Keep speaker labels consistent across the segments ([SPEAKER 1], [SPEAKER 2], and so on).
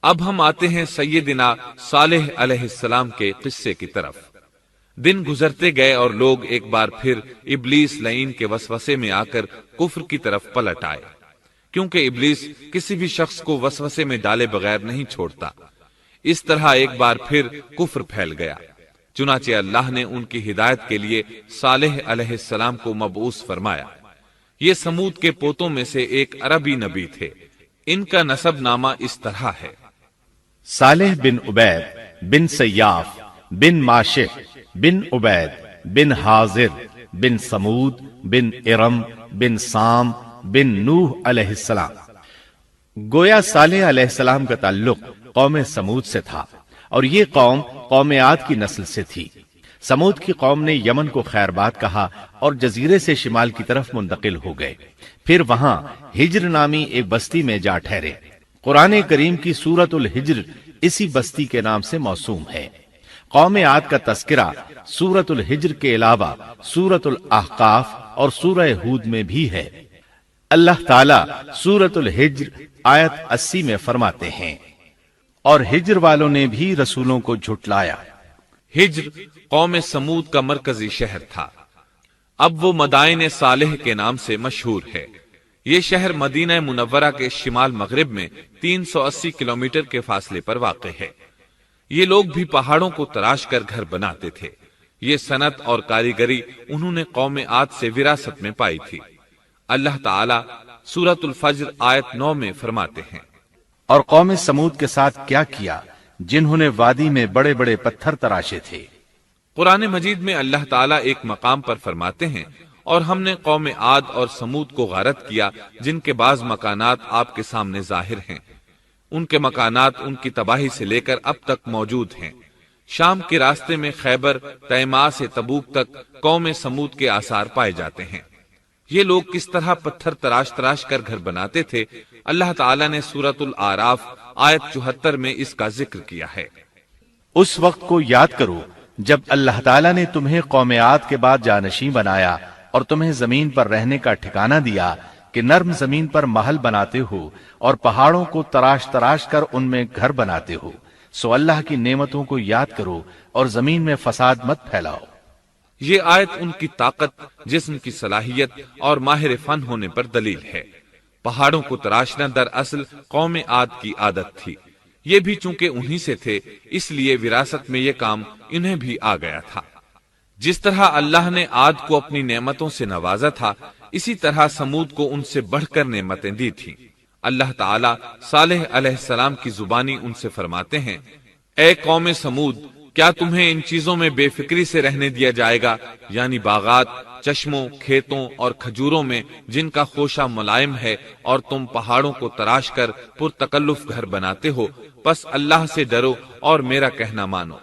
[SPEAKER 1] اب ہم آتے ہیں سیدنا صالح علیہ السلام کے قصے کی طرف۔ دن گزرتے گئے اور لوگ ایک بار پھر ابلیس لعین کے وسوسے میں آ کر کفر کی طرف پلٹ آئے، کیونکہ ابلیس کسی بھی شخص کو وسوسے میں ڈالے بغیر نہیں چھوڑتا۔ اس طرح ایک بار پھر کفر پھیل گیا، چنانچہ اللہ نے ان کی ہدایت کے لیے صالح علیہ السلام کو مبعوث فرمایا۔ یہ سمود کے پوتوں میں سے ایک عربی نبی تھے۔ ان کا نسب نامہ اس طرح ہے:
[SPEAKER 2] صالح بن عبید بن سیاف بن ماشق بن عبید بن حاضر بن سمود بن ارم بن سام بن نوح علیہ السلام۔ گویا صالح علیہ السلام کا تعلق قوم سمود سے تھا، اور یہ قوم عاد کی نسل سے تھی۔ سمود کی قوم نے یمن کو خیر باد کہا اور جزیرے سے شمال کی طرف منتقل ہو گئے، پھر وہاں ہجر نامی ایک بستی میں جا ٹھہرے۔ قرآن کریم کی سورۃ الحجر اسی بستی کے نام سے موسوم ہے۔ قوم عاد کا تذکرہ سورۃ الحجر کے علاوہ سورۃ الاحقاف اور سورہ ہود میں بھی ہے۔ اللہ تعالیٰ سورۃ الحجر آیت 80 میں فرماتے ہیں، اور ہجر والوں نے بھی رسولوں کو جھٹلایا۔
[SPEAKER 1] ہجر قوم سمود کا مرکزی شہر تھا۔ اب وہ مدائن صالح کے نام سے مشہور ہے۔ یہ شہر مدینہ منورہ کے شمال مغرب میں 380 کلومیٹر کے فاصلے پر واقع ہے۔ یہ لوگ بھی پہاڑوں کو تراش کر گھر بناتے تھے۔ یہ صنعت اور کاریگری انہوں نے قوم عاد سے وراثت میں پائی تھی۔ اللہ تعالی سورۃ الفجر آیت 9 میں فرماتے ہیں،
[SPEAKER 2] اور قوم سمود کے ساتھ کیا کیا جنہوں نے وادی میں بڑے بڑے پتھر تراشے تھے۔
[SPEAKER 1] قرآن مجید میں اللہ تعالیٰ ایک مقام پر فرماتے ہیں، اور ہم نے قوم عاد اور سمود کو غارت کیا جن کے بعض مکانات آپ کے سامنے ظاہر ہیں۔ ان کے مکانات ان کی تباہی سے لے کر اب تک موجود ہیں۔ شام کے راستے میں خیبر، تیماء سے تبوک تک قوم سمود کے آثار پائے جاتے ہیں۔ یہ لوگ کس طرح پتھر تراش تراش کر گھر بناتے تھے، اللہ تعالیٰ نے سورۃ الاعراف آیت 74 میں اس کا ذکر کیا ہے۔
[SPEAKER 2] اس وقت کو یاد کرو جب اللہ تعالیٰ نے تمہیں قوم عاد کے بعد جانشین بنایا اور تمہیں زمین پر رہنے کا ٹھکانہ دیا کہ نرم زمین پر محل بناتے ہو اور پہاڑوں کو تراش تراش کر ان میں گھر بناتے ہو۔ سو اللہ کی نعمتوں کو یاد کرو اور زمین میں فساد مت پھیلاؤ۔
[SPEAKER 1] یہ آیت ان کی طاقت، جسم کی صلاحیت اور ماہر فن ہونے پر دلیل ہے۔ پہاڑوں کو تراشنا دراصل قوم عاد کی عادت تھی۔ یہ بھی چونکہ انہی سے تھے، اس لیے وراثت میں یہ کام انہیں بھی آ گیا تھا۔ جس طرح اللہ نے عاد کو اپنی نعمتوں سے نوازا تھا، اسی طرح سمود کو ان سے بڑھ کر نعمتیں دی تھیں۔ اللہ تعالیٰ صالح علیہ السلام کی زبانی ان سے فرماتے ہیں، اے قوم سمود، کیا تمہیں ان چیزوں میں بے فکری سے رہنے دیا جائے گا، یعنی باغات، چشموں، کھیتوں اور کھجوروں میں جن کا خوشہ ملائم ہے، اور تم پہاڑوں کو تراش کر پرتکلف گھر بناتے ہو، پس اللہ سے ڈرو اور میرا کہنا مانو۔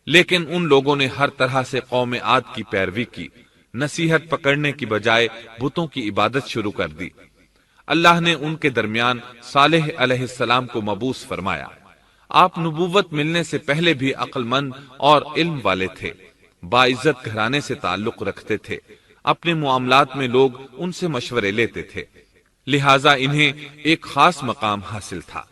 [SPEAKER 1] لیکن ان لوگوں نے ہر طرح سے قوم عاد کی پیروی کی، نصیحت پکڑنے کی بجائے بتوں کی عبادت شروع کر دی۔ اللہ نے ان کے درمیان صالح علیہ السلام کو مبعوث فرمایا۔ آپ نبوت ملنے سے پہلے بھی عقل مند اور علم والے تھے، باعزت گھرانے سے تعلق رکھتے تھے، اپنے معاملات میں لوگ ان سے مشورے لیتے تھے، لہٰذا انہیں ایک خاص مقام حاصل تھا۔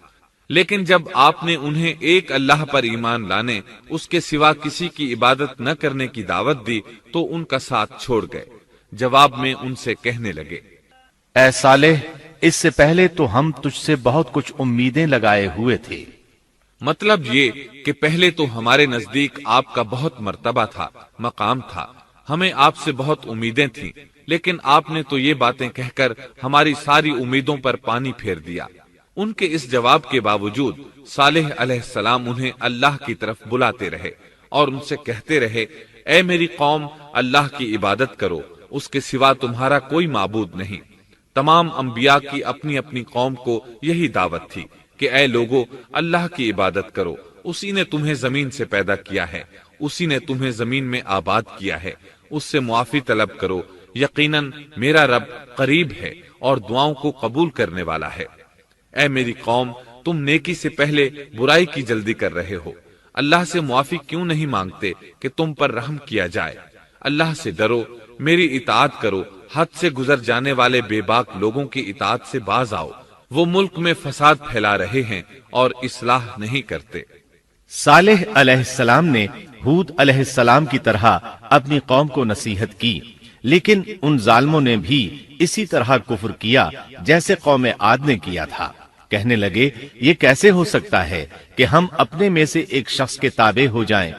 [SPEAKER 1] لیکن جب آپ نے انہیں ایک اللہ پر ایمان لانے، اس کے سوا کسی کی عبادت نہ کرنے کی دعوت دی تو ان کا ساتھ چھوڑ گئے۔ جواب میں ان سے کہنے لگے،
[SPEAKER 2] اے صالح، اس سے پہلے تو ہم تجھ سے بہت کچھ امیدیں لگائے ہوئے تھے۔
[SPEAKER 1] مطلب یہ کہ پہلے تو ہمارے نزدیک آپ کا بہت مرتبہ تھا، مقام تھا، ہمیں آپ سے بہت امیدیں تھیں، لیکن آپ نے تو یہ باتیں کہہ کر ہماری ساری امیدوں پر پانی پھیر دیا۔ ان کے اس جواب کے باوجود صالح علیہ السلام انہیں اللہ کی طرف بلاتے رہے اور ان سے کہتے رہے، اے میری قوم، اللہ کی عبادت کرو، اس کے سوا تمہارا کوئی معبود نہیں۔ تمام انبیاء کی اپنی اپنی قوم کو یہی دعوت تھی کہ اے لوگو، اللہ کی عبادت کرو، اسی نے تمہیں زمین سے پیدا کیا ہے، اسی نے تمہیں زمین میں آباد کیا ہے، اس سے معافی طلب کرو، یقیناً میرا رب قریب ہے اور دعاؤں کو قبول کرنے والا ہے۔ اے میری قوم، تم نیکی سے پہلے برائی کی جلدی کر رہے ہو، اللہ سے معافی کیوں نہیں مانگتے کہ تم پر رحم کیا جائے؟ اللہ سے ڈرو، میری اطاعت کرو، حد سے گزر جانے والے بے باک لوگوں کی اطاعت سے باز آؤ، وہ ملک میں فساد پھیلا رہے ہیں اور اصلاح نہیں کرتے۔
[SPEAKER 2] صالح علیہ السلام نے ہود علیہ السلام کی طرح اپنی قوم کو نصیحت کی، لیکن ان ظالموں نے بھی اسی طرح کفر کیا جیسے قوم عاد نے کیا تھا۔ کہنے لگے یہ کیسے ہو سکتا ہے کہ ہم اپنے میں سے ایک شخص کے تابع ہو جائیں؟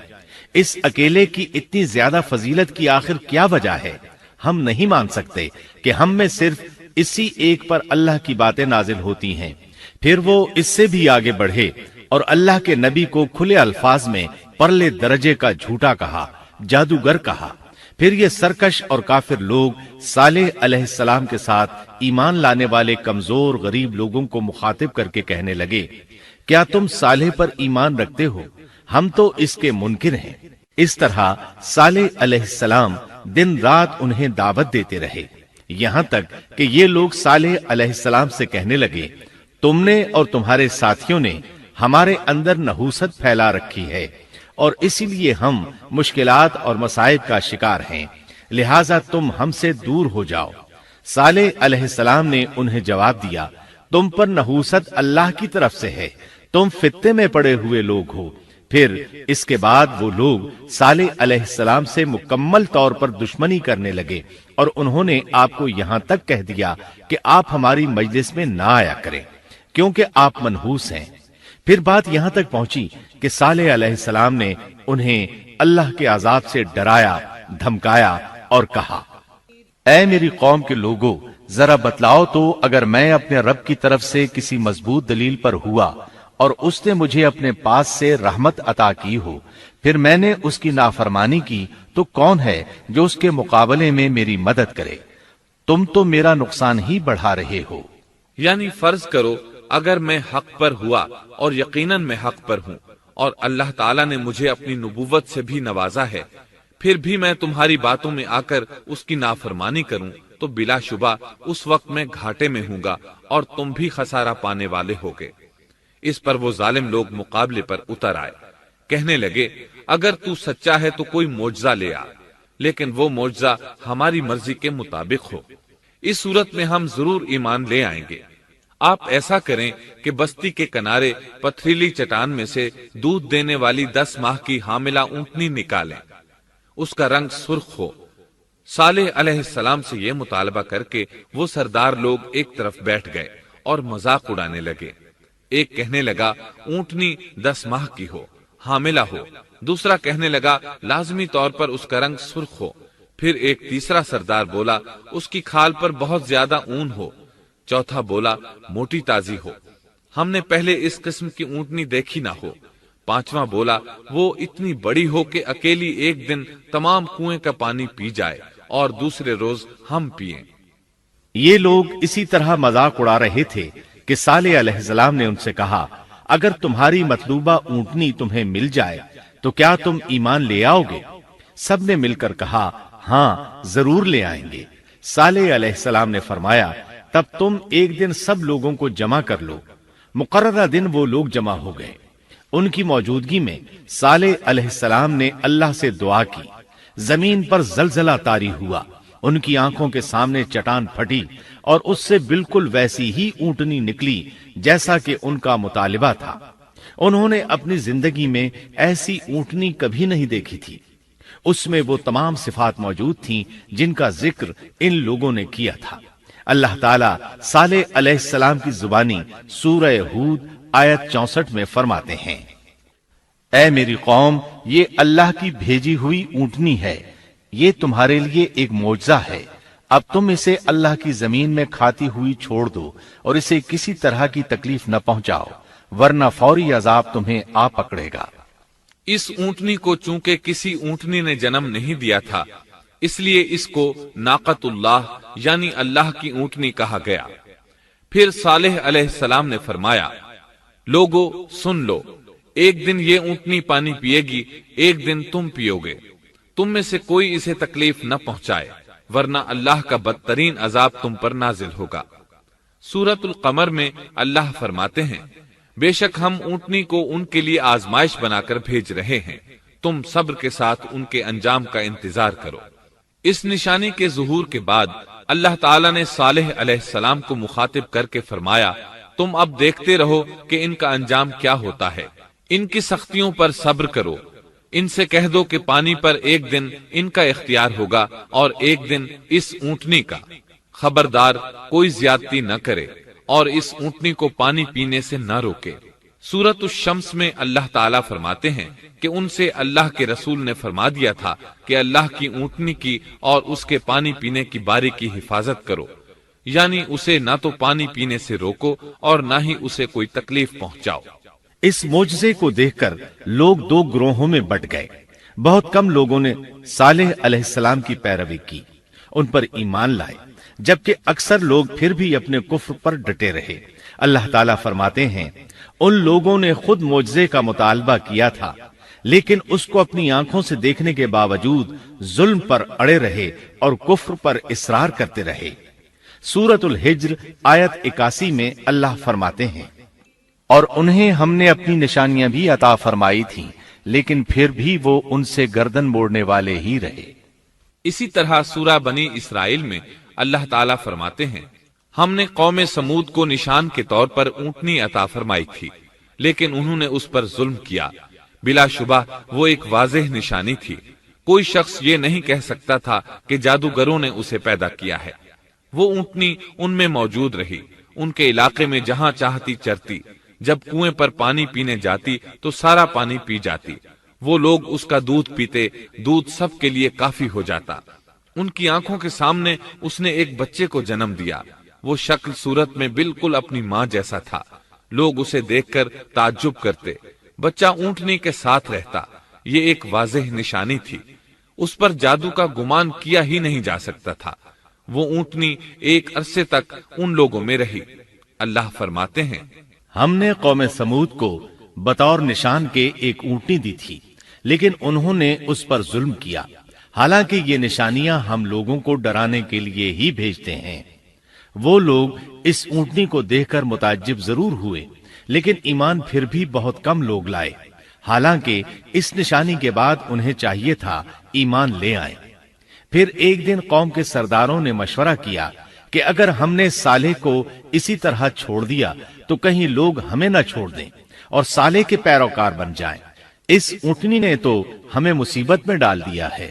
[SPEAKER 2] اس اکیلے کی اتنی زیادہ فضیلت کی آخر کیا وجہ ہے؟ ہم نہیں مان سکتے کہ ہم میں صرف اسی ایک پر اللہ کی باتیں نازل ہوتی ہیں۔ پھر وہ اس سے بھی آگے بڑھے اور اللہ کے نبی کو کھلے الفاظ میں پرلے درجے کا جھوٹا کہا، جادوگر کہا۔ پھر یہ سرکش اور کافر لوگ صالح علیہ السلام کے ساتھ ایمان لانے والے کمزور غریب لوگوں کو مخاطب کر کے کہنے لگے، کیا تم صالح پر ایمان رکھتے ہو؟ ہم تو اس کے منکر ہیں۔ اس طرح صالح علیہ السلام دن رات انہیں دعوت دیتے رہے، یہاں تک کہ یہ لوگ صالح علیہ السلام سے کہنے لگے، تم نے اور تمہارے ساتھیوں نے ہمارے اندر نحوست پھیلا رکھی ہے اور اسی لیے ہم مشکلات اور مصائب کا شکار ہیں، لہٰذا تم ہم سے دور ہو جاؤ۔ صالح علیہ السلام نے انہیں جواب دیا، تم پر نحوست اللہ کی طرف سے ہے، تم فتنے میں پڑے ہوئے لوگ ہو۔ پھر اس کے بعد وہ لوگ صالح علیہ السلام سے مکمل طور پر دشمنی کرنے لگے اور انہوں نے آپ کو یہاں تک کہہ دیا کہ آپ ہماری مجلس میں نہ آیا کریں کیونکہ آپ منحوس ہیں۔ پھر بات یہاں تک پہنچی کہ صالح علیہ السلام نے انہیں اللہ کے عذاب سے ڈرایا، دھمکایا اور کہا، اے میری قوم کے لوگوں، ذرا بتلاؤ تو اگر میں اپنے رب کی طرف سے کسی مضبوط دلیل پر ہوا اور اس نے مجھے اپنے پاس سے رحمت عطا کی ہو، پھر میں نے اس کی نافرمانی کی، تو کون ہے جو اس کے مقابلے میں میری مدد کرے؟ تم تو میرا نقصان ہی بڑھا رہے ہو۔
[SPEAKER 1] یعنی فرض کرو اگر میں حق پر ہوا اور یقیناً میں حق پر ہوں اور اللہ تعالیٰ نے مجھے اپنی نبوت سے بھی نوازا ہے، پھر بھی میں تمہاری باتوں میں آ کر اس کی نافرمانی کروں تو بلا شبہ اس وقت میں گھاٹے میں ہوں گا اور تم بھی خسارہ پانے والے ہوگے۔ اس پر وہ ظالم لوگ مقابلے پر اتر آئے، کہنے لگے اگر تو سچا ہے تو کوئی معجزہ لے آ، لیکن وہ معجزہ ہماری مرضی کے مطابق ہو، اس صورت میں ہم ضرور ایمان لے آئیں گے۔ آپ ایسا کریں کہ بستی کے کنارے پتھریلی چٹان میں سے دودھ دینے والی 10 ماہ کی حاملہ اونٹنی نکالیں، اس کا رنگ سرخ ہو۔ صالح علیہ السلام سے یہ مطالبہ کر کے وہ سردار لوگ ایک طرف بیٹھ گئے اور مذاق اڑانے لگے۔ ایک کہنے لگا اونٹنی 10 ماہ کی ہو، حاملہ ہو۔ دوسرا کہنے لگا لازمی طور پر اس کا رنگ سرخ ہو۔ پھر ایک تیسرا سردار بولا اس کی کھال پر بہت زیادہ اون ہو۔ چوتھا بولا موٹی تازی ہو، ہم نے پہلے اس قسم کی اونٹنی دیکھی نہ ہو۔ پانچواں بولا وہ اتنی بڑی ہو کہ اکیلی ایک دن تمام کنویں کا پانی پی جائے اور دوسرے روز ہم پئیں۔
[SPEAKER 2] یہ لوگ اسی طرح مذاق اڑا رہے تھے کہ صالح علیہ السلام نے ان سے کہا، اگر تمہاری مطلوبہ اونٹنی تمہیں مل جائے تو کیا تم ایمان لے آؤ گے؟ سب نے مل کر کہا، ہاں ضرور لے آئیں گے۔ صالح علیہ السلام نے فرمایا، تب تم ایک دن سب لوگوں کو جمع کر لو۔ مقررہ دن وہ لوگ جمع ہو گئے۔ ان کی موجودگی میں صالح علیہ السلام نے اللہ سے دعا کی، زمین پر زلزلہ طاری ہوا، ان کی آنکھوں کے سامنے چٹان پھٹی اور اس سے بالکل ویسی ہی اونٹنی نکلی جیسا کہ ان کا مطالبہ تھا۔ انہوں نے اپنی زندگی میں ایسی اونٹنی کبھی نہیں دیکھی تھی۔ اس میں وہ تمام صفات موجود تھیں جن کا ذکر ان لوگوں نے کیا تھا۔ اللہ تعالیٰ صالح علیہ السلام کی زبانی سورہ ہود آیت 64 میں فرماتے ہیں، اے میری قوم، یہ اللہ کی بھیجی ہوئی اونٹنی ہے، یہ تمہارے لیے ایک معجزہ ہے۔ اب تم اسے اللہ کی زمین میں کھاتی ہوئی چھوڑ دو اور اسے کسی طرح کی تکلیف نہ پہنچاؤ، ورنہ فوری عذاب تمہیں آ پکڑے گا۔
[SPEAKER 1] اس اونٹنی کو چونکہ کسی اونٹنی نے جنم نہیں دیا تھا، اس لیے اس کو ناقۃ اللہ یعنی اللہ کی اونٹنی کہا گیا۔ پھر صالح علیہ السلام نے فرمایا، لوگو سن لو، ایک دن یہ اونٹنی پانی پیے گی، ایک دن تم پیو گے، تم میں سے کوئی اسے تکلیف نہ پہنچائے، ورنہ اللہ کا بدترین عذاب تم پر نازل ہوگا۔ سورۃ القمر میں اللہ فرماتے ہیں، بے شک ہم اونٹنی کو ان کے لیے آزمائش بنا کر بھیج رہے ہیں، تم صبر کے ساتھ ان کے انجام کا انتظار کرو۔ اس نشانی کے ظہور کے بعد اللہ تعالیٰ نے صالح علیہ السلام کو مخاطب کر کے فرمایا، تم اب دیکھتے رہو کہ ان کا انجام کیا ہوتا ہے۔ ان کی سختیوں پر صبر کرو۔ ان سے کہہ دو کہ پانی پر ایک دن ان کا اختیار ہوگا اور ایک دن اس اونٹنی کا۔ خبردار کوئی زیادتی نہ کرے اور اس اونٹنی کو پانی پینے سے نہ روکے۔ سورۃ الشمس میں اللہ تعالیٰ فرماتے ہیں کہ ان سے اللہ کے رسول نے فرما دیا تھا کہ اللہ کی اونٹنی کی اور اس کے پانی پینے کی باری کی حفاظت کرو، یعنی اسے نہ تو پانی پینے سے روکو اور نہ ہی اسے کوئی تکلیف پہنچاؤ۔
[SPEAKER 2] اس معجزے کو دیکھ کر لوگ دو گروہوں میں بٹ گئے۔ بہت کم لوگوں نے صالح علیہ السلام کی پیروی کی، ان پر ایمان لائے، جبکہ اکثر لوگ پھر بھی اپنے کفر پر ڈٹے رہے۔ اللہ تعالیٰ فرماتے ہیں ان لوگوں نے خود معجزے کا مطالبہ کیا تھا، لیکن اس کو اپنی آنکھوں سے دیکھنے کے باوجود ظلم پر اڑے رہے اور کفر پر اصرار کرتے رہے۔ سورۃ الحجر آیت 81 میں اللہ فرماتے ہیں اور انہیں ہم نے اپنی نشانیاں بھی عطا فرمائی تھیں، لیکن پھر بھی وہ ان سے گردن موڑنے والے ہی رہے۔
[SPEAKER 1] اسی طرح سورہ بنی اسرائیل میں اللہ تعالیٰ فرماتے ہیں ہم نے قوم سمود کو نشان کے طور پر اونٹنی عطا فرمائی تھی، لیکن انہوں نے اس پر ظلم کیا۔ بلا شبہ وہ ایک واضح نشانی تھی، کوئی شخص یہ نہیں کہہ سکتا تھا کہ جادوگروں نے اسے پیدا کیا ہے۔ وہ اونٹنی ان میں موجود رہی، ان کے علاقے میں جہاں چاہتی چرتی، جب کنویں پر پانی پینے جاتی تو سارا پانی پی جاتی۔ وہ لوگ اس کا دودھ پیتے، دودھ سب کے لیے کافی ہو جاتا۔ ان کی آنکھوں کے سامنے اس نے ایک بچے کو جنم دیا، وہ شکل صورت میں بالکل اپنی ماں جیسا تھا۔ لوگ اسے دیکھ کر تعجب کرتے، بچہ اونٹنی کے ساتھ رہتا، یہ ایک واضح نشانی تھی، اس پر جادو کا گمان کیا ہی نہیں جا سکتا تھا۔ وہ اونٹنی ایک عرصے تک ان لوگوں میں رہی۔ اللہ فرماتے ہیں
[SPEAKER 2] ہم نے قوم سمود کو بطور نشان کے ایک اونٹنی دی تھی، لیکن انہوں نے اس پر ظلم کیا، حالانکہ یہ نشانیاں ہم لوگوں کو ڈرانے کے لیے ہی بھیجتے ہیں۔ وہ لوگ اس اونٹنی کو دیکھ کر متعجب ضرور ہوئے، لیکن ایمان پھر بھی بہت کم لوگ لائے، حالانکہ اس نشانی کے بعد انہیں چاہیے تھا ایمان لے آئیں۔ پھر ایک دن قوم کے سرداروں نے مشورہ کیا کہ اگر ہم نے صالح کو اسی طرح چھوڑ دیا تو کہیں لوگ ہمیں نہ چھوڑ دیں اور صالح کے پیروکار بن جائیں۔ اس اونٹنی نے تو ہمیں مصیبت میں ڈال دیا ہے،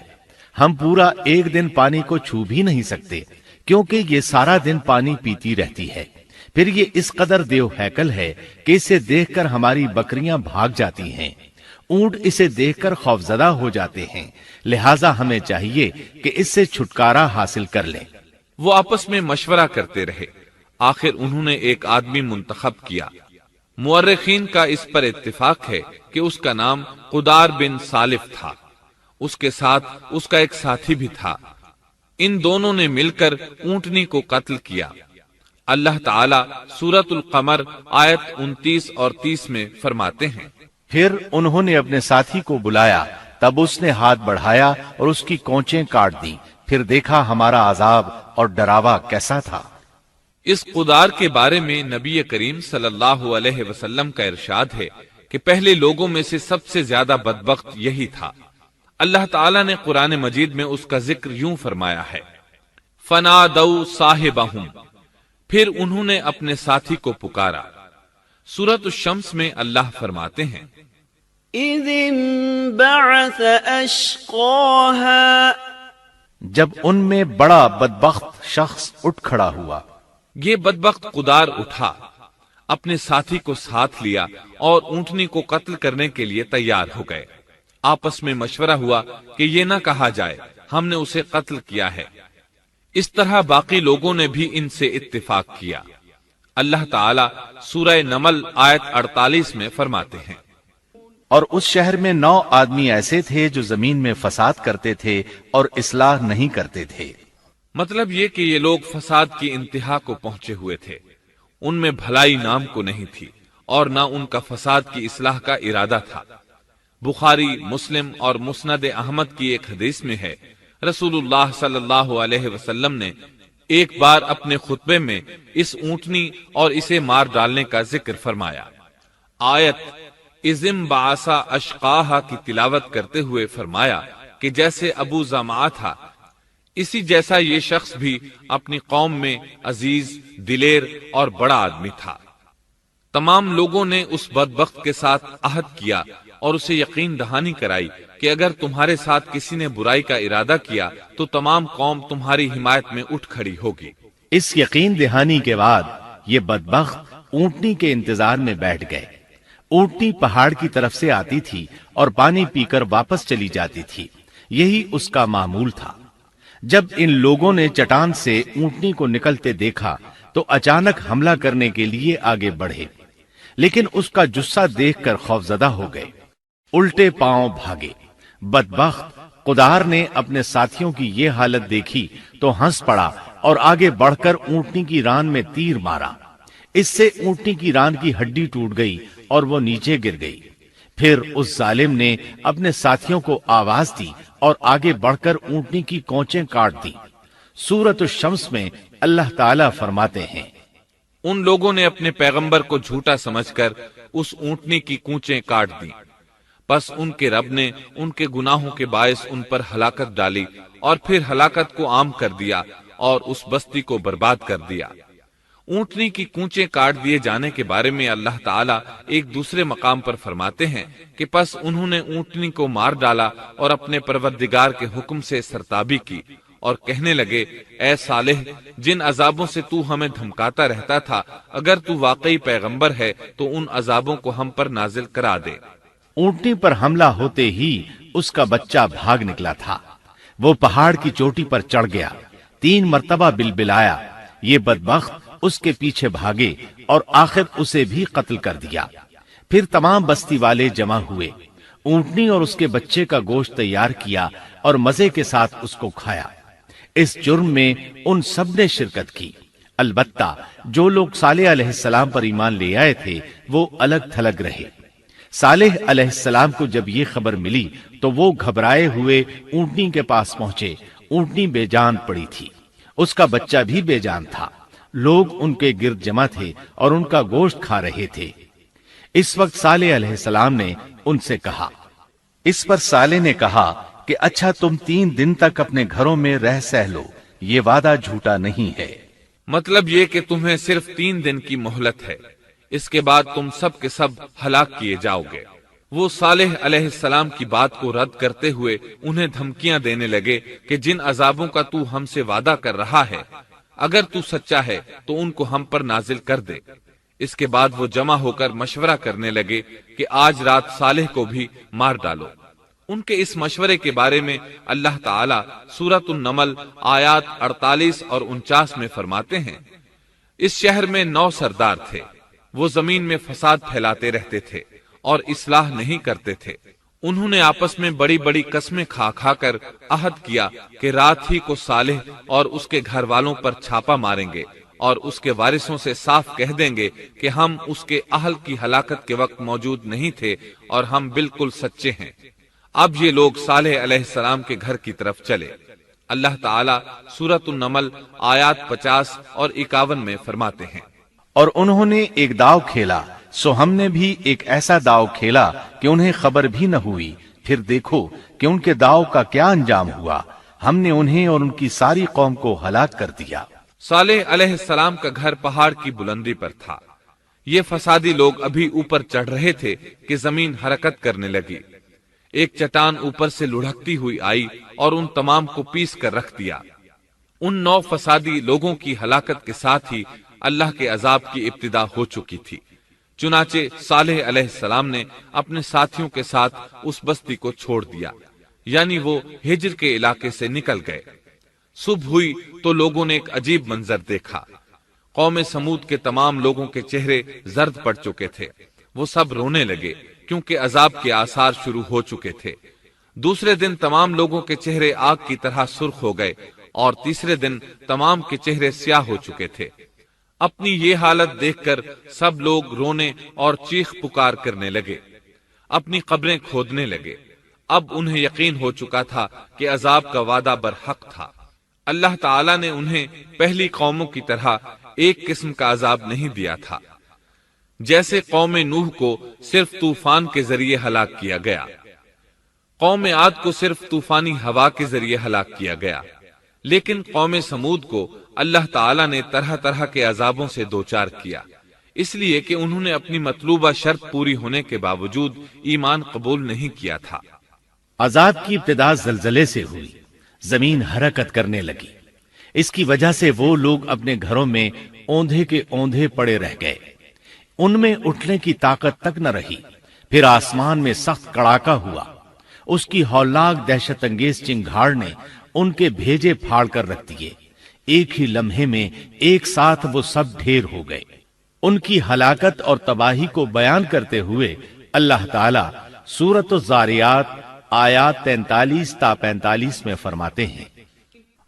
[SPEAKER 2] ہم پورا ایک دن پانی کو چھو بھی نہیں سکتے، کیونکہ یہ سارا دن پانی پیتی رہتی ہے۔ پھر یہ اس قدر دیو ہیکل ہے کہ اسے دیکھ کر ہماری بکریاں بھاگ جاتی ہیں، اونٹ اسے دیکھ کر خوفزدہ ہو جاتے ہیں، لہٰذا ہمیں چاہیے کہ اس سے چھٹکارا حاصل کر لیں۔
[SPEAKER 1] وہ آپس میں مشورہ کرتے رہے، آخر انہوں نے ایک آدمی منتخب کیا۔ مورخین کا اس پر اتفاق ہے کہ اس کا نام قدار بن سالف تھا، اس کے ساتھ اس کا ایک ساتھی بھی تھا۔ ان دونوں نے مل کر اونٹنی کو قتل کیا۔ اللہ تعالیٰ سورۃ القمر آیت 29 اور 30 میں فرماتے ہیں
[SPEAKER 2] پھر انہوں نے اپنے ساتھی کو بلایا، تب اس نے ہاتھ بڑھایا اور اس کی کونچیں کاٹ دی، پھر دیکھا ہمارا عذاب اور ڈراوا کیسا تھا۔
[SPEAKER 1] اس قدار کے بارے میں نبی کریم صلی اللہ علیہ وسلم کا ارشاد ہے کہ پہلے لوگوں میں سے سب سے زیادہ بدبخت یہی تھا۔ اللہ تعالیٰ نے قرآن مجید میں اس کا ذکر یوں فرمایا ہے فَنَادَوْا صَاحِبَهُمْ، پھر انہوں نے اپنے ساتھی کو پکارا۔ سورۃ الشمس میں اللہ فرماتے ہیں
[SPEAKER 3] إِذِ انبَعَثَ أَشْقَاهَا،
[SPEAKER 2] جب ان میں بڑا بدبخت شخص اٹھ کھڑا ہوا۔
[SPEAKER 1] یہ بدبخت قدار اٹھا، اپنے ساتھی کو ساتھ لیا اور اونٹنی کو قتل کرنے کے لیے تیار ہو گئے۔ آپس میں مشورہ ہوا کہ یہ نہ کہا جائے ہم نے اسے قتل کیا ہے۔ اس طرح باقی لوگوں نے بھی ان سے اتفاق کیا۔ اللہ تعالیٰ سورہ نمل آیت 48 میں فرماتے ہیں
[SPEAKER 2] اور اس شہر میں 9 آدمی ایسے تھے جو زمین میں فساد کرتے تھے اور اصلاح نہیں کرتے تھے۔
[SPEAKER 1] مطلب یہ کہ یہ لوگ فساد کی انتہا کو پہنچے ہوئے تھے، ان میں بھلائی نام کو نہیں تھی اور نہ ان کا فساد کی اصلاح کا ارادہ تھا۔ بخاری، مسلم اور مسند احمد کی ایک حدیث میں ہے رسول اللہ صلی اللہ علیہ وسلم نے ایک بار اپنے خطبے میں اس اونٹنی اور اسے مار ڈالنے کا ذکر فرمایا۔ آیت اذم بعثا اشقاہا کی تلاوت کرتے ہوئے فرمایا کہ جیسے ابو زمعہ تھا، اسی جیسا یہ شخص بھی اپنی قوم میں عزیز، دلیر اور بڑا آدمی تھا۔ تمام لوگوں نے اس بدبخت کے ساتھ عہد کیا اور اسے یقین دہانی کرائی کہ اگر تمہارے ساتھ کسی نے برائی کا ارادہ کیا تو تمام قوم تمہاری حمایت میں اٹھ کھڑی ہوگی۔
[SPEAKER 2] اس یقین دہانی کے بعد یہ بدبخت اونٹنی کے انتظار میں بیٹھ گئے۔ اونٹنی پہاڑ کی طرف سے آتی تھی اور پانی پی کر واپس چلی جاتی تھی، یہی اس کا معمول تھا۔ جب ان لوگوں نے چٹان سے اونٹنی کو نکلتے دیکھا تو اچانک حملہ کرنے کے لیے آگے بڑھے، لیکن اس کا جثہ دیکھ کر خوفزدہ ہو گئے، الٹے پاؤں بھاگے۔ بدبخت قدار نے اپنے ساتھیوں کی یہ حالت دیکھی تو ہنس پڑا اور آگے بڑھ کر اونٹنی کی ران میں تیر مارا۔ اس سے اونٹنی کی ران کی ہڈی ٹوٹ گئی اور وہ نیچے گر گئی۔ پھر اس ظالم نے اپنے ساتھیوں کو آواز دی اور آگے بڑھ کر اونٹنی کی کونچیں کاٹ دی۔ سورۃ الشمس میں اللہ تعالیٰ فرماتے ہیں،
[SPEAKER 1] ان لوگوں نے اپنے پیغمبر کو جھوٹا سمجھ کر اس اونٹنی کی کونچیں کاٹ دی، پس ان کے رب نے ان کے گناہوں کے باعث ان پر ہلاکت ڈالی اور پھر ہلاکت کو عام کر دیا اور اس بستی کو برباد کر دیا۔ اونٹنی کی کونچیں کاٹ دیے جانے کے بارے میں اللہ تعالیٰ ایک دوسرے مقام پر فرماتے ہیں کہ پس انہوں نے اونٹنی کو مار ڈالا اور اپنے پروردگار کے حکم سے سرتابی کی اور کہنے لگے، اے صالح، جن عذابوں سے تو ہمیں دھمکاتا رہتا تھا، اگر تو واقعی پیغمبر ہے تو ان عذابوں کو ہم پر نازل کرا دے۔
[SPEAKER 2] اونٹنی پر حملہ ہوتے ہی اس کا بچہ بھاگ نکلا تھا۔ وہ پہاڑ کی چوٹی پر چڑھ گیا، 3 مرتبہ بلبلایا۔ یہ بدبخت اس کے پیچھے بھاگے اور آخر اسے بھی قتل کر دیا۔ پھر تمام بستی والے جمع ہوئے، اونٹنی اور اس کے بچے کا گوشت تیار کیا اور مزے کے ساتھ اس کو کھایا۔ اس جرم میں ان سب نے شرکت کی، البتہ جو لوگ صالح علیہ السلام پر ایمان لے آئے تھے وہ الگ تھلگ رہے۔ صالح علیہ السلام کو جب یہ خبر ملی تو وہ گھبرائے ہوئے اونٹنی کے پاس پہنچے۔ اونٹنی بے جان پڑی تھی، اس کا بچہ بھی بے جان تھا۔ لوگ ان کے گرد جمع تھے اور ان کا گوشت کھا رہے تھے۔ اس وقت صالح علیہ السلام نے ان سے کہا، اس پر صالح نے کہا کہ اچھا تم 3 دن تک اپنے گھروں میں رہ سہ لو، یہ وعدہ جھوٹا نہیں ہے۔
[SPEAKER 1] مطلب یہ کہ تمہیں صرف 3 دن کی مہلت ہے، اس کے بعد تم سب کے سب ہلاک کیے جاؤ گے۔ وہ صالح علیہ السلام کی بات کو رد کرتے ہوئے انہیں دھمکیاں دینے لگے کہ جن عذابوں کا تو ہم سے وعدہ کر رہا ہے، اگر تو سچا ہے تو ان کو ہم پر نازل کر دے۔ اس کے بعد وہ جمع ہو کر مشورہ کرنے لگے کہ آج رات صالح کو بھی مار ڈالو۔ ان کے اس مشورے کے بارے میں اللہ تعالیٰ سورۃ النمل آیات 48 اور 49 میں فرماتے ہیں، اس شہر میں 9 سردار تھے، وہ زمین میں فساد پھیلاتے رہتے تھے اور اصلاح نہیں کرتے تھے۔ انہوں نے آپس میں بڑی بڑی قسمیں کھا کھا کر عہد کیا کہ رات ہی کو صالح اور اس کے گھر والوں پر چھاپا ماریں گے اور اس کے وارثوں سے صاف کہہ دیں گے کہ ہم اس کے اہل کی ہلاکت کے وقت موجود نہیں تھے اور ہم بالکل سچے ہیں۔ اب یہ لوگ صالح علیہ السلام کے گھر کی طرف چلے۔ اللہ تعالیٰ سورۃ النمل آیات 50 اور 51 میں فرماتے ہیں،
[SPEAKER 2] اور انہوں نے ایک داؤ کھیلا، سو ہم نے بھی ایک ایسا داؤ کھیلا کہ انہیں خبر بھی نہ ہوئی۔ پھر دیکھو کہ ان کے داؤ کا کیا انجام ہوا، ہم نے انہیں اور ان کی ساری قوم کو ہلاک کر دیا۔
[SPEAKER 1] صالح علیہ السلام کا گھر پہاڑ کی بلندی پر تھا۔ یہ فسادی لوگ ابھی اوپر چڑھ رہے تھے کہ زمین حرکت کرنے لگی۔ ایک چٹان اوپر سے لڑھکتی ہوئی آئی اور ان تمام کو پیس کر رکھ دیا۔ ان 9 فسادی لوگوں کی ہلاکت کے ساتھ ہی اللہ کے عذاب کی ابتدا ہو چکی تھی۔ چنانچہ صالح علیہ السلام نے اپنے ساتھیوں کے ساتھ اس بستی کو چھوڑ دیا، یعنی وہ ہجر کے علاقے سے نکل گئے۔ صبح ہوئی تو لوگوں نے ایک عجیب منظر دیکھا۔ قوم سمود کے تمام لوگوں کے چہرے زرد پڑ چکے تھے، وہ سب رونے لگے کیونکہ عذاب کے آثار شروع ہو چکے تھے۔ دوسرے دن تمام لوگوں کے چہرے آگ کی طرح سرخ ہو گئے اور تیسرے دن تمام کے چہرے سیاہ ہو چکے تھے۔ اپنی یہ حالت دیکھ کر سب لوگ رونے اور چیخ پکار کرنے لگے، اپنی قبریں کھودنے لگے۔ اب انہیں یقین ہو چکا تھا کہ عذاب کا وعدہ برحق تھا۔ اللہ تعالیٰ نے انہیں پہلی قوموں کی طرح ایک قسم کا عذاب نہیں دیا تھا، جیسے قوم نوح کو صرف طوفان کے ذریعے ہلاک کیا گیا، قوم عاد کو صرف طوفانی ہوا کے ذریعے ہلاک کیا گیا، لیکن قوم سمود کو اللہ تعالیٰ نے طرح طرح کے عذابوں سے دوچار کیا۔ اس لیے کہ انہوں نے اپنی مطلوبہ شرط پوری ہونے کے باوجود ایمان قبول نہیں کیا تھا۔
[SPEAKER 2] عذاب کی ابتدا زلزلے سے ہوئی، زمین حرکت کرنے لگی۔ اس کی وجہ سے وہ لوگ اپنے گھروں میں اوندھے کے اوندھے پڑے رہ گئے، ان میں اٹھنے کی طاقت تک نہ رہی۔ پھر آسمان میں سخت کڑاکا ہوا، اس کی ہولناک دہشت انگیز چنگھاڑ نے ان کے بھیجے پھاڑ کر رکھ دیے۔ ایک ہی لمحے میں ایک ساتھ وہ سب ڈھیر ہو گئے۔ ان کی ہلاکت اور تباہی کو بیان کرتے ہوئے اللہ تعالی سورۃ الذاریات آیات 43 تا 45 میں فرماتے ہیں،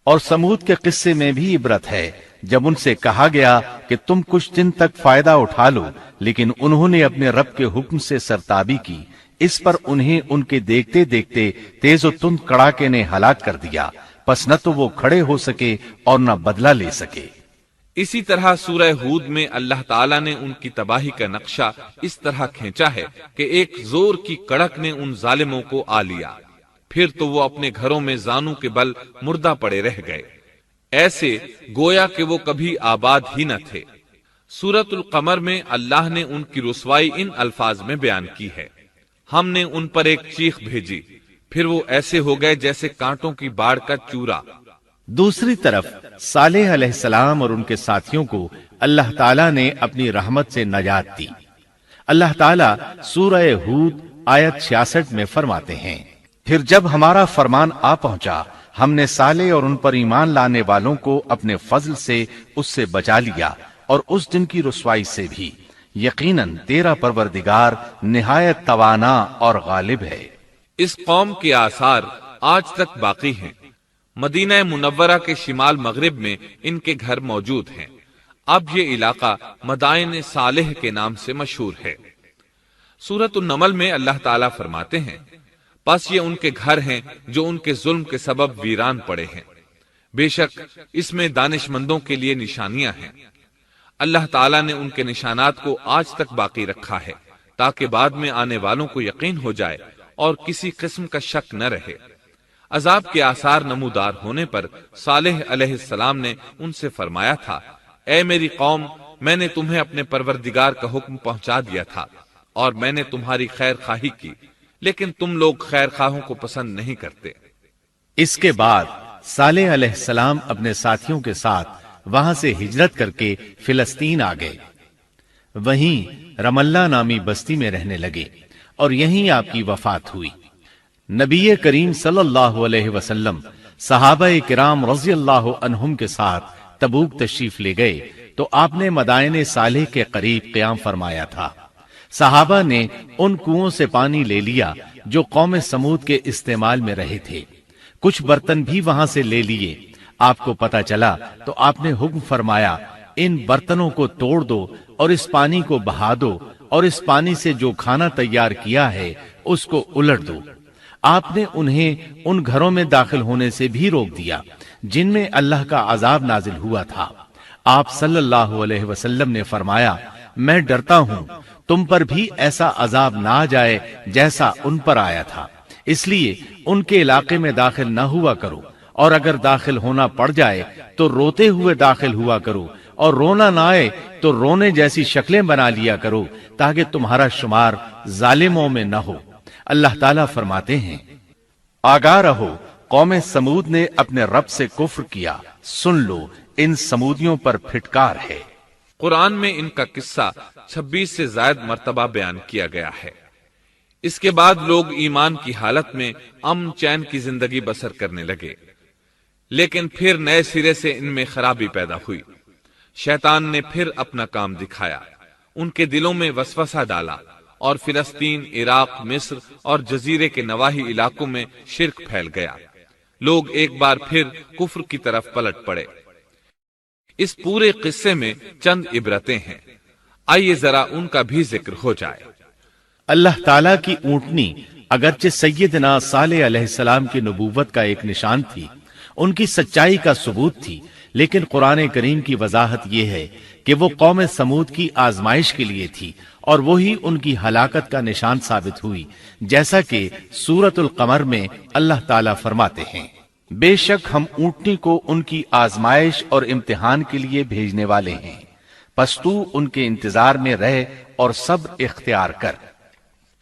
[SPEAKER 2] اور سمود کے قصے میں بھی عبرت ہے، جب ان سے کہا گیا کہ تم کچھ دن تک فائدہ اٹھا لو، لیکن انہوں نے اپنے رب کے حکم سے سرتابی کی، اس پر انہیں ان کے دیکھتے دیکھتے تیز و تند کڑاکے نے ہلاک کر دیا، پس نہ تو وہ کھڑے ہو سکے اور نہ بدلہ لے سکے۔
[SPEAKER 1] اسی طرح سورہ ہود میں اللہ تعالیٰ نے ان کی تباہی کا نقشہ اس طرح کھینچا ہے کہ ایک زور کی کڑک نے ان ظالموں کو آ لیا، پھر تو وہ اپنے گھروں میں زانوں کے بل مردہ پڑے رہ گئے، ایسے گویا کہ وہ کبھی آباد ہی نہ تھے۔ سورۃ القمر میں اللہ نے ان کی رسوائی ان الفاظ میں بیان کی ہے، ہم نے ان پر ایک چیخ بھیجی، پھر وہ ایسے ہو گئے جیسے کانٹوں کی باڑ کا چورا۔
[SPEAKER 2] دوسری طرف صالح علیہ السلام اور ان کے ساتھیوں کو اللہ تعالیٰ نے اپنی رحمت سے نجات دی۔ اللہ تعالیٰ سورہ ہود آیت 66 میں فرماتے ہیں، پھر جب ہمارا فرمان آ پہنچا، ہم نے صالح اور ان پر ایمان لانے والوں کو اپنے فضل سے اس سے بچا لیا، اور اس دن کی رسوائی سے بھی۔ یقیناً تیرا پروردگار نہایت توانا اور غالب ہے۔
[SPEAKER 1] اس قوم کے آثار آج تک باقی ہیں۔ مدینہ منورہ کے شمال مغرب میں ان کے گھر موجود ہیں۔ اب یہ علاقہ مدائن صالح کے نام سے مشہور ہے۔ سورۃ النمل میں اللہ تعالیٰ فرماتے ہیں، پس یہ ان کے گھر ہیں جو ان کے ظلم کے سبب ویران پڑے ہیں، بے شک اس میں دانش مندوں کے لیے نشانیاں ہیں۔ اللہ تعالیٰ نے ان کے نشانات کو آج تک باقی رکھا ہے تاکہ بعد میں آنے والوں کو یقین ہو جائے اور کسی قسم کا شک نہ رہے۔ عذاب کے آثار نمودار ہونے پر صالح علیہ السلام نے ان سے فرمایا تھا، اے میری قوم، میں نے تمہیں اپنے پروردگار کا حکم پہنچا دیا تھا اور میں نے تمہاری خیر خواہی کی، لیکن تم لوگ خیر خواہوں کو پسند نہیں کرتے۔
[SPEAKER 2] اس کے بعد صالح علیہ السلام اپنے ساتھیوں کے ساتھ وہاں سے ہجرت کر کے فلسطین آ گئے، وہیں رملہ نامی بستی میں رہنے لگے، اور یہیں آپ کی وفات ہوئی۔ نبی کریم صلی اللہ علیہ وسلم صحابہ کرام رضی اللہ عنہم کے ساتھ تبوک تشریف لے گئے تو آپ نے مدائن صالح کے قریب قیام فرمایا تھا۔ صحابہ نے ان کنووں سے پانی لے لیا جو قوم سمود کے استعمال میں رہے تھے، کچھ برتن بھی وہاں سے لے لیے۔ آپ کو پتہ چلا تو آپ نے حکم فرمایا، ان برتنوں کو توڑ دو اور اس پانی کو بہا دو، اور اس پانی سے جو کھانا تیار کیا ہے اس کو الٹ دو۔ آپ نے انہیں ان گھروں میں داخل ہونے سے بھی روک دیا جن میں اللہ کا عذاب نازل ہوا تھا۔ آپ صلی اللہ علیہ وسلم نے فرمایا، میں ڈرتا ہوں تم پر بھی ایسا عذاب نہ آ جائے جیسا ان پر آیا تھا، اس لیے ان کے علاقے میں داخل نہ ہوا کرو، اور اگر داخل ہونا پڑ جائے تو روتے ہوئے داخل ہوا کرو، اور رونا نہ آئے تو رونے جیسی شکلیں بنا لیا کرو تاکہ تمہارا شمار ظالموں میں نہ ہو۔ اللہ تعالیٰ فرماتے ہیں، آگاہ رہو، قوم سمود نے اپنے رب سے کفر کیا، سن لو ان سمودیوں پر پھٹکار ہے۔
[SPEAKER 1] قرآن میں ان کا قصہ 26 سے زائد مرتبہ بیان کیا گیا ہے۔ اس کے بعد لوگ ایمان کی حالت میں امن چین کی زندگی بسر کرنے لگے، لیکن پھر نئے سرے سے ان میں خرابی پیدا ہوئی۔ شیطان نے پھر اپنا کام دکھایا، ان کے دلوں میں وسوسہ ڈالا، اور فلسطین، عراق، مصر اور جزیرے کے نواحی علاقوں میں شرک پھیل گیا۔ لوگ ایک بار پھر کفر کی طرف پلٹ پڑے۔ اس پورے قصے میں چند عبرتیں ہیں، آئیے ذرا ان کا بھی ذکر ہو جائے۔
[SPEAKER 2] اللہ تعالیٰ کی اونٹنی اگرچہ سیدنا صالح علیہ السلام کی نبوت کا ایک نشان تھی، ان کی سچائی کا ثبوت تھی، لیکن قرآن کریم کی وضاحت یہ ہے کہ وہ قوم سمود کی آزمائش کے لیے تھی، اور وہی ان کی ہلاکت کا نشان ثابت ہوئی، جیسا کہ سورۃ القمر میں اللہ تعالیٰ فرماتے ہیں، بے شک ہم اونٹنی کو ان کی آزمائش اور امتحان کے لیے بھیجنے والے ہیں، پس تو ان کے انتظار میں رہ اور صبر اختیار کر۔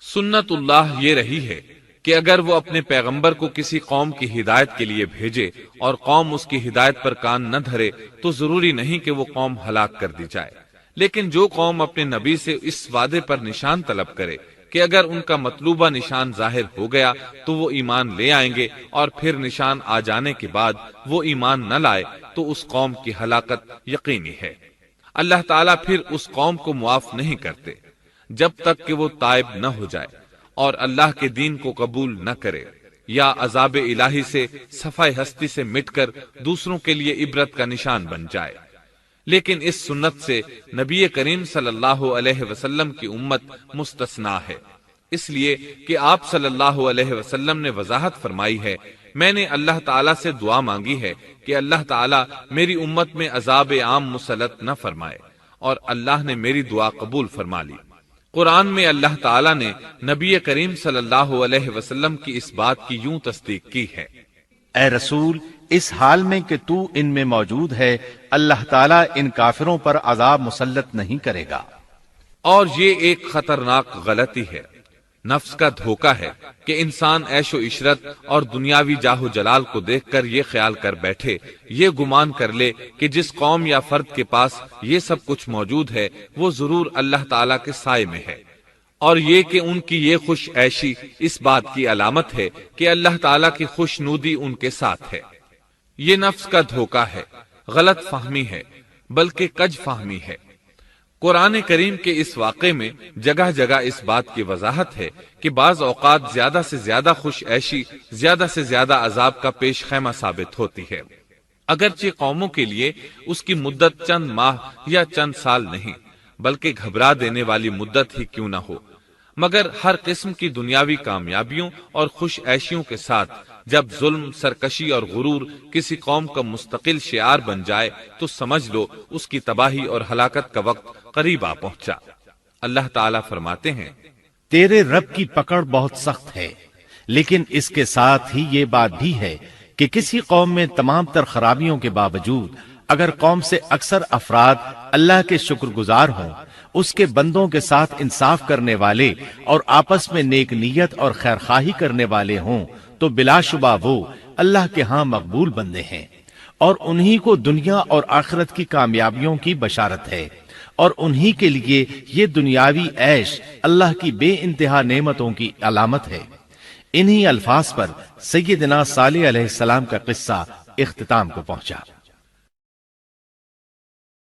[SPEAKER 1] سنت اللہ یہ رہی ہے کہ اگر وہ اپنے پیغمبر کو کسی قوم کی ہدایت کے لیے بھیجے اور قوم اس کی ہدایت پر کان نہ دھرے تو ضروری نہیں کہ وہ قوم ہلاک کر دی جائے، لیکن جو قوم اپنے نبی سے اس وعدے پر نشان طلب کرے کہ اگر ان کا مطلوبہ نشان ظاہر ہو گیا تو وہ ایمان لے آئیں گے، اور پھر نشان آ جانے کے بعد وہ ایمان نہ لائے تو اس قوم کی ہلاکت یقینی ہے۔ اللہ تعالیٰ پھر اس قوم کو معاف نہیں کرتے جب تک کہ وہ تائب نہ ہو جائے اور اللہ کے دین کو قبول نہ کرے، یا عذاب الہی سے صفحہ ہستی سے مٹ کر دوسروں کے لیے عبرت کا نشان بن جائے۔ لیکن اس سنت سے نبی کریم صلی اللہ علیہ وسلم کی امت مستثنا ہے، اس لیے کہ آپ صلی اللہ علیہ وسلم نے وضاحت فرمائی ہے، میں نے اللہ تعالیٰ سے دعا مانگی ہے کہ اللہ تعالیٰ میری امت میں عذاب عام مسلط نہ فرمائے، اور اللہ نے میری دعا قبول فرما لی۔ قرآن میں اللہ تعالیٰ نے نبی کریم صلی اللہ علیہ وسلم کی اس بات کی یوں تصدیق کی ہے،
[SPEAKER 2] اے رسول، اس حال میں کہ تو ان میں موجود ہے، اللہ تعالیٰ ان کافروں پر عذاب مسلط نہیں کرے گا۔
[SPEAKER 1] اور یہ ایک خطرناک غلطی ہے، نفس کا دھوکہ ہے کہ انسان عیش و عشرت اور دنیاوی جاہ و جلال کو دیکھ کر یہ خیال کر بیٹھے، یہ گمان کر لے کہ جس قوم یا فرد کے پاس یہ سب کچھ موجود ہے وہ ضرور اللہ تعالیٰ کے سائے میں ہے، اور یہ کہ ان کی یہ خوش عیشی اس بات کی علامت ہے کہ اللہ تعالیٰ کی خوشنودی ان کے ساتھ ہے۔ یہ نفس کا دھوکہ ہے، غلط فہمی ہے، بلکہ کج فہمی ہے۔ قرآن کریم کے اس واقعے میں جگہ جگہ اس بات کی وضاحت ہے کہ بعض اوقات زیادہ سے زیادہ خوش عیشی زیادہ سے زیادہ عذاب کا پیش خیمہ ثابت ہوتی ہے، اگرچہ قوموں کے لیے اس کی مدت چند ماہ یا چند سال نہیں بلکہ گھبرا دینے والی مدت ہی کیوں نہ ہو، مگر ہر قسم کی دنیاوی کامیابیوں اور خوش عیشیوں کے ساتھ جب ظلم، سرکشی اور غرور کسی قوم کا مستقل شعار بن جائے تو سمجھ لو اس کی تباہی اور ہلاکت کا وقت قریب آ پہنچا۔ اللہ تعالیٰ فرماتے ہیں،
[SPEAKER 2] تیرے رب کی پکڑ بہت سخت ہے، لیکن اس کے ساتھ ہی یہ بات بھی ہے کہ کسی قوم میں تمام تر خرابیوں کے باوجود اگر قوم سے اکثر افراد اللہ کے شکر گزار ہوں، اس کے بندوں کے ساتھ انصاف کرنے والے اور آپس میں نیک نیت اور خیر خواہی کرنے والے ہوں تو بلا شبہ وہ اللہ کے ہاں مقبول بندے ہیں، اور انہی کو دنیا اور آخرت کی کامیابیوں کی بشارت ہے، اور انہی کے لیے یہ دنیاوی عیش اللہ کی بے انتہا نعمتوں کی علامت ہے۔ انہی الفاظ پر سیدنا صالح علیہ السلام کا قصہ اختتام کو پہنچا۔